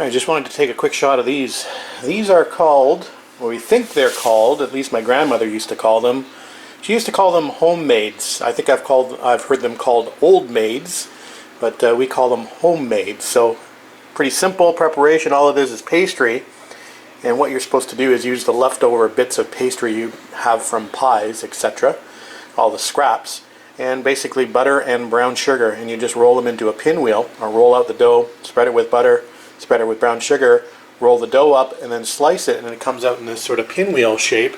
I just wanted to take a quick shot of these. These are called, or we think they're called, at least my grandmother used to call them. She used to call them homemades. I think I've heard them called old maids, but we call them homemades. So pretty simple preparation. All it is pastry, and what you're supposed to do is use the leftover bits of pastry you have from pies, etc., all the scraps, and basically butter and brown sugar, and you just roll them into a pinwheel, or roll out the dough, spread it with butter, spread it with brown sugar, roll the dough up, and then slice it, and it comes out in this sort of pinwheel shape.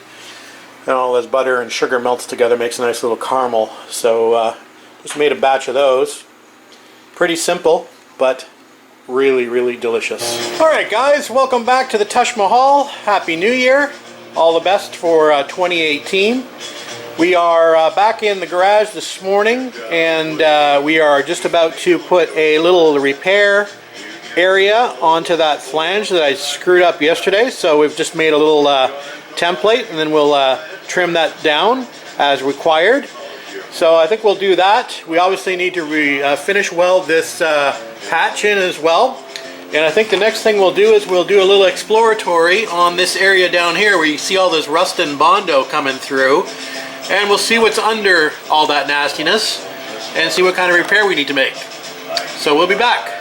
And all this butter and sugar melts together, makes a nice little caramel. So just made a batch of those. Pretty simple, but really, really delicious. Alright guys, welcome back to the Taj Mahal. Happy New Year. All the best for 2018. We are back in the garage this morning, and we are just about to put a little repair area onto that flange that I screwed up yesterday. So we've just made a little template, and then we'll trim that down as required. So I think we'll do that. We obviously need to finish weld this hatch in as well. And I think the next thing we'll do is we'll do a little exploratory on this area down here where you see all this rust and Bondo coming through. And we'll see what's under all that nastiness and see what kind of repair we need to make. So we'll be back.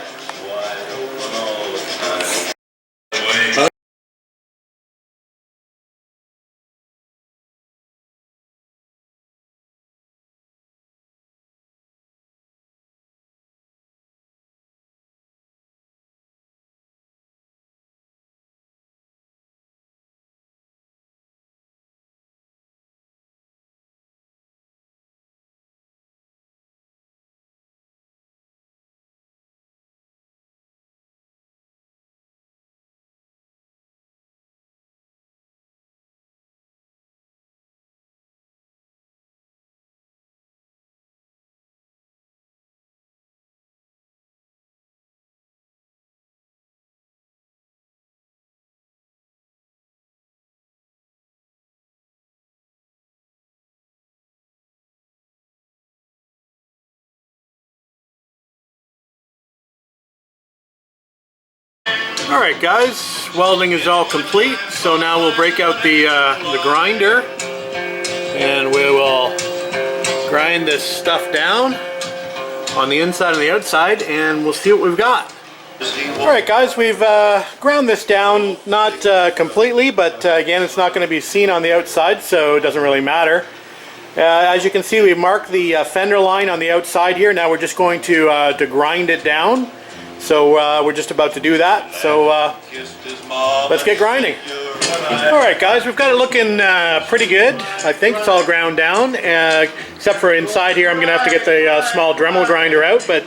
Alright guys, welding is all complete, so now we'll break out the grinder, and we will grind this stuff down on the inside and the outside, and we'll see what we've got. Alright guys, we've ground this down, not completely, but again, it's not going to be seen on the outside, so it doesn't really matter. As you can see, we marked the fender line on the outside here. Now we're just going to grind it down. So we're just about to do that, so let's get grinding. Alright guys, we've got it looking pretty good. I think it's all ground down, except for inside here I'm going to have to get the small Dremel grinder out, but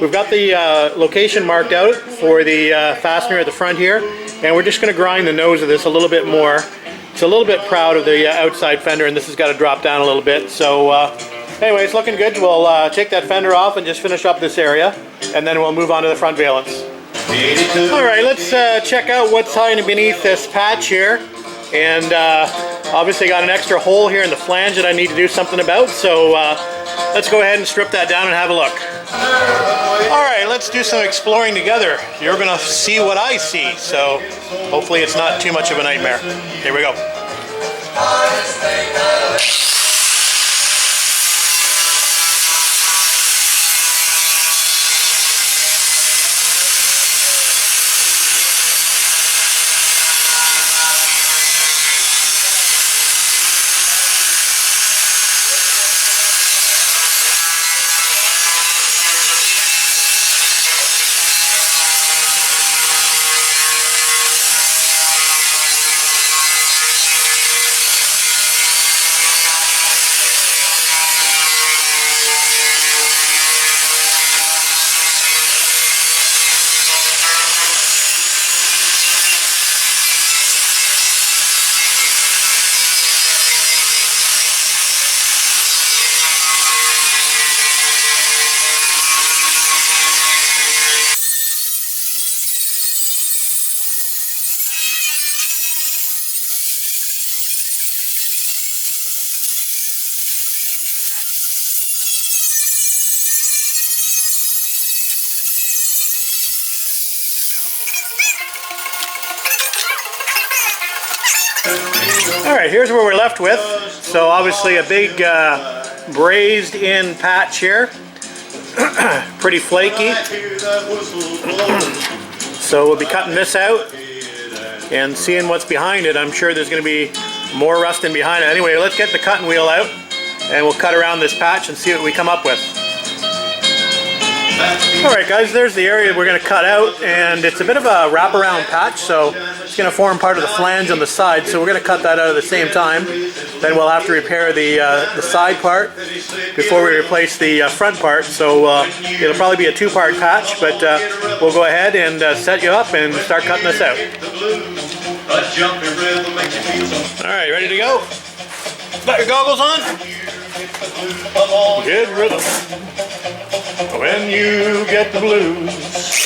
we've got the location marked out for the fastener at the front here, and we're just going to grind the nose of this a little bit more. It's a little bit proud of the outside fender, and this has got to drop down a little bit, so anyway, it's looking good. We'll take that fender off and just finish up this area, and then we'll move on to the front valence. Alright, let's check out what's hiding beneath this patch here. And obviously got an extra hole here in the flange that I need to do something about, so let's go ahead and strip that down and have a look. Alright, let's do some exploring together. You're going to see what I see, so hopefully it's not too much of a nightmare. Here we go. Alright, here's what we're left with. So obviously a big brazed in patch here. Pretty flaky. So we'll be cutting this out and seeing what's behind it. I'm sure there's going to be more rusting behind it. Anyway, let's get the cutting wheel out and we'll cut around this patch and see what we come up with. Alright guys, there's the area we're going to cut out, and it's a bit of a wraparound patch, so it's going to form part of the flange on the side, so we're going to cut that out at the same time. Then we'll have to repair the side part before we replace the front part, so it'll probably be a two-part patch, but we'll go ahead and set you up and start cutting this out. Alright, ready to go? Got your goggles on? Good rhythm. When you get the blues.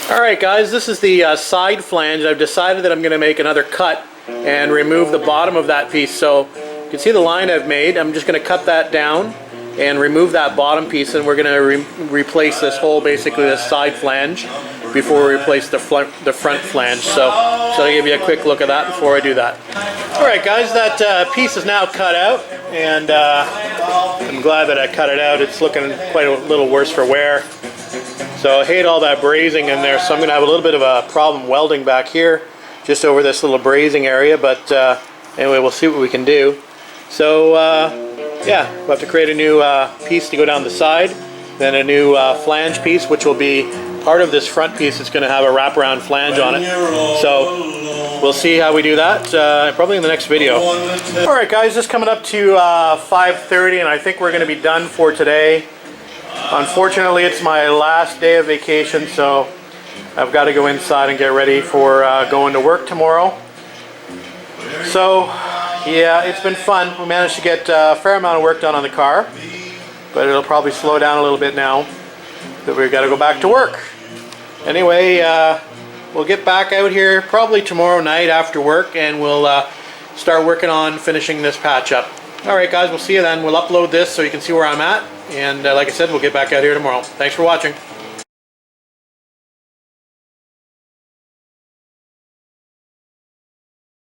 Alright guys, this is the side flange. I've decided that I'm going to make another cut and remove the bottom of that piece. So you can see the line I've made. I'm just going to cut that down and remove that bottom piece, and we're going to replace this whole, basically this side flange, before we replace the front flange. So I'll give you a quick look at that before I do that. Alright guys, that piece is now cut out, and I'm glad that I cut it out. It's looking quite a little worse for wear. So I hate all that brazing in there, so I'm going to have a little bit of a problem welding back here, just over this little brazing area, but anyway, we'll see what we can do. So yeah, we'll have to create a new piece to go down the side, then a new flange piece, which will be part of this front piece. It's going to have a wraparound flange on it. So we'll see how we do that, probably in the next video. Alright guys, just coming up to 5:30, and I think we're going to be done for today. Unfortunately, it's my last day of vacation, so I've got to go inside and get ready for going to work tomorrow. So, yeah, it's been fun. We managed to get a fair amount of work done on the car, but it'll probably slow down a little bit now that we've got to go back to work. Anyway, we'll get back out here probably tomorrow night after work, and we'll start working on finishing this patch up. Alright guys, we'll see you then. We'll upload this so you can see where I'm at. And like I said, we'll get back out here tomorrow. Thanks for watching.